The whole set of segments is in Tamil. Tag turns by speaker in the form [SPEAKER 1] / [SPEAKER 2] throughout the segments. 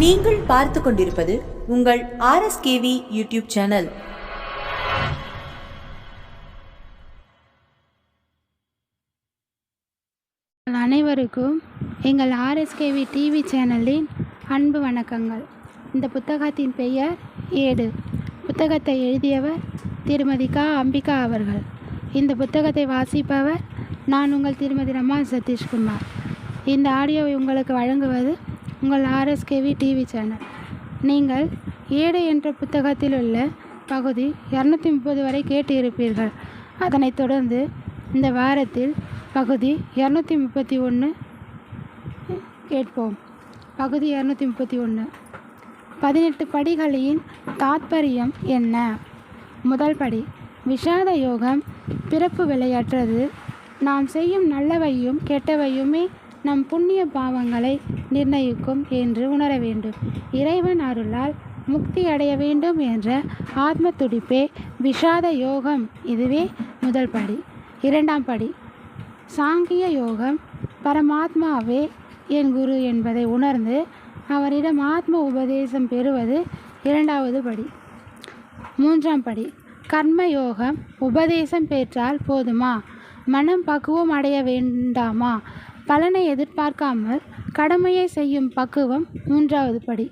[SPEAKER 1] நீங்கள் பார்த்து கொண்டிருப்பது உங்கள் RSKV யூடியூப் சேனல்.
[SPEAKER 2] அனைவருக்கும் எங்கள் RSKV டிவி சேனலின் அன்பு வணக்கங்கள். இந்த புத்தகத்தின் பெயர் ஏடு. புத்தகத்தை எழுதியவர் திருமதி க. அம்பிகா அவர்கள். இந்த புத்தகத்தை வாசிப்பவர் நான் உங்கள் திருமதி ரமா சதீஷ்குமார். இந்த ஆடியோவை உங்களுக்கு வழங்குவது உங்கள் RSKV டிவி சேனல். நீங்கள் ஏடு என்ற புத்தகத்தில் உள்ள பகுதி 230 வரை கேட்டு இருப்பீர்கள். அதனைத் தொடர்ந்து இந்த வாரத்தில் பகுதி 231 கேட்போம். பகுதி 231 18 படிகளின் தாத்பரியம் என்ன? முதல் படி, விஷாத யோகம் பிறப்பு விளையற்றது. நாம் செய்யும் நல்லவையும் கெட்டவையுமே நம் புண்ணிய பாவங்களை நிர்ணயிக்கும் என்று உணர வேண்டும். இறைவன் அருளால் முக்தி அடைய வேண்டும் என்ற ஆத்ம துடிப்பே விஷாத யோகம். இதுவே முதல் படி. இரண்டாம் படி, சாங்கிய யோகம் பரமாத்மாவே என் குரு என்பதை உணர்ந்து அவரிடம் ஆத்ம உபதேசம் பெறுவது இரண்டாவது படி. மூன்றாம் படி, கர்மயோகம் உபதேசம் பெற்றால் போதுமா? மனம் பக்குவம் அடைய வேண்டாமா? பலனை எதிர்பார்க்காமல் கடமையை செய்யும் பக்குவம் மூன்றாவது படி.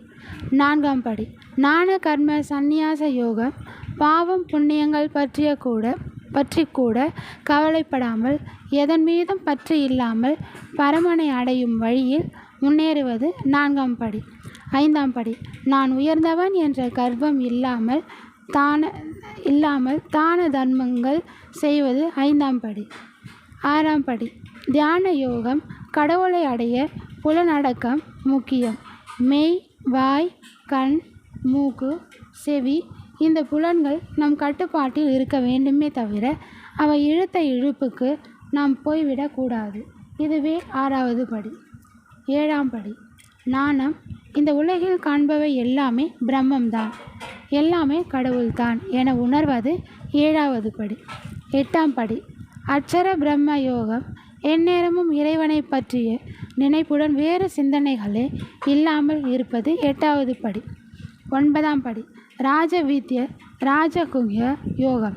[SPEAKER 2] நான்காம் படி, ஞான கர்ம சந்நியாச யோகம் பாவம் புண்ணியங்கள் பற்றி கூட கவலைப்படாமல் எதன் மீதும் பற்று இல்லாமல் பரமனை அடையும் வழியில் முன்னேறுவது நான்காம் படி. ஐந்தாம் படி, நான் உயர்ந்தவன் என்ற கர்வம் இல்லாமல் தான தர்மங்கள் செய்வது ஐந்தாம் படி. ஆறாம் படி, தியான யோகம் கடவுளை அடைய புலனடக்கம் முக்கியம். மெய், வாய், கண், மூக்கு, செவி இந்த புலன்கள் நம் கட்டுப்பாட்டில் இருக்க வேண்டுமே தவிர அவை இழுத்த இழுப்புக்கு நாம் போய்விடக்கூடாது. இதுவே ஆறாவது படி. ஏழாம் படி, நாணம். இந்த உலகில் காண்பவை எல்லாமே பிரம்மம்தான், எல்லாமே கடவுள்தான் என உணர்வது ஏழாவது படி. எட்டாம் படி, அட்சர பிரம்ம யோகம். எந்நேரமும் இறைவனை பற்றிய நினைப்புடன் வேறு சிந்தனைகளே இல்லாமல் இருப்பது எட்டாவது படி. ஒன்பதாம் படி, ராஜவித்ய ராஜகுஹ்ய யோகம்.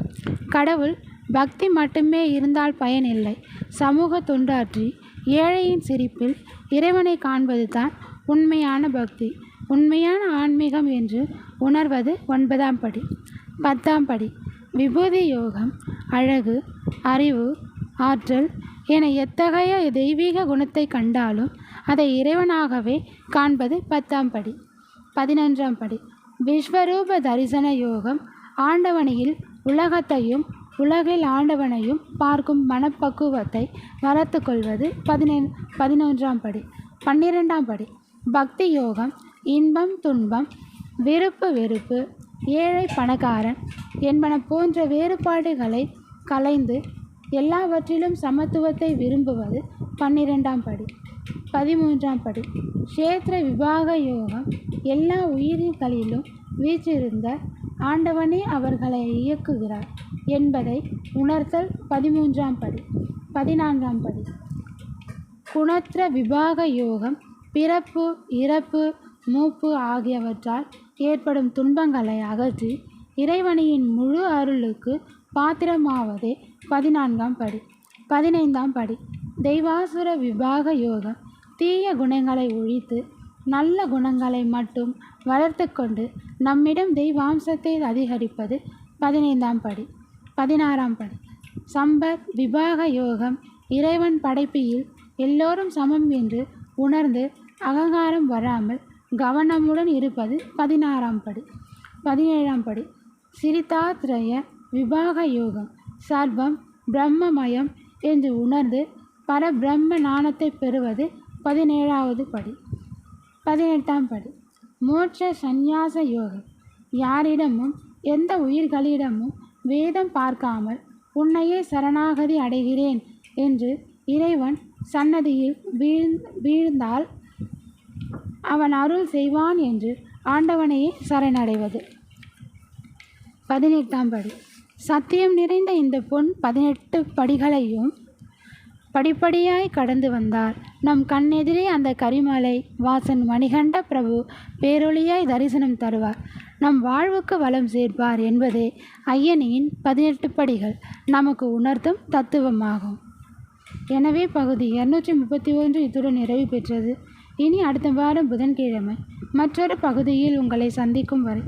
[SPEAKER 2] கடவுள் பக்தி மட்டுமே இருந்தால் பயனில்லை. சமூக தொண்டாற்றி ஏழையின் சிரிப்பில் இறைவனை காண்பது தான் உண்மையான பக்தி, உண்மையான ஆன்மீகம் என்று உணர்வது ஒன்பதாம் படி. பத்தாம் படி, விபூதி யோகம். அழகு, அறிவு, ஆற்றல் என எத்தகைய தெய்வீக குணத்தை கண்டாலும் அதை இறைவனாகவே காண்பது பத்தாம் படி. 11ஆம் படி, விஸ்வரூப தரிசன யோகம். ஆண்டவனில் உலகத்தையும் உலகில் ஆண்டவனையும் பார்க்கும் மனப்பக்குவத்தை வளர்த்து கொள்வது 11ஆம் படி. 12ஆம் படி, பக்தி யோகம். இன்பம் துன்பம், விருப்பு வெறுப்பு, ஏழை பணக்காரன் என்பன போன்ற வேறுபாடுகளை களைந்து எல்லாவற்றிலும் சமத்துவத்தை விரும்புவது 12ஆம் படி. 13ஆம் படி, க்ஷேத்திர விபாக யோகம். எல்லா உயிர்களிலும் வீற்றிருந்த ஆண்டவனே அவர்களை இயக்குகிறார் என்பதை உணர்த்தல் 13ஆம் படி. 14ஆம் படி, குணத்திர விபாக யோகம். பிறப்பு, இறப்பு, மூப்பு ஆகியவற்றால் ஏற்படும் துன்பங்களை அகற்றி இறைவனின் முழு அருளுக்கு பாத்திரமாவதே 14ஆம் படி. 15ஆம் படி, தெய்வாசுர விபாக யோகம். தீய குணங்களை ஒழித்து நல்ல குணங்களை மட்டும் வளர்த்து கொண்டு நம்மிடம் தெய்வாம்சத்தை அதிகரிப்பது 15ஆம் படி. 16ஆம் படி, சம்பத் விபாக யோகம். இறைவன் படைப்பில் எல்லோரும் சமம் என்று உணர்ந்து அகங்காரம் வராமல் கவனமுடன் இருப்பது 16ஆம் படி. 17ஆம் படி, சிரிதாத்ரய விபாக யோகம். சர்வம் பிரம்மமயம் என்று உணர்ந்து பரபிரம்ம ஞானத்தை பெறுவது 17ஆவது படி. 18ஆம் படி, மோட்ச சந்நியாச யோகம். யாரிடமும் எந்த உயிர்களிடமும் வேதம் பார்க்காமல் உன்னையே சரணாகதி அடைகிறேன் என்று இறைவன் சன்னதியில் வீழ்ந்தால் அவன் அருள் செய்வான் என்று ஆண்டவனையே சரணடைவது 18ஆம் படி. சத்தியம் நிறைந்த இந்த பொன் 18 படிகளையும் படிப்படியாய் கடந்து வந்தார். நம் கண்ணெதிரே அந்த கரிமலை வாசன் மணிகண்ட பிரபு பேரொளியாய் தரிசனம் தருவார். நம் வாழ்வுக்கு வளம் சேர்ப்பார் என்பதே ஐயனியின் 18 படிகள் நமக்கு உணர்த்தும் தத்துவமாகும். எனவே பகுதி 231 இத்துடன் நிறைவு பெற்றது. இனி அடுத்த வாரம் புதன்கிழமை மற்றொரு பகுதியில் உங்களை சந்திக்கும் வரை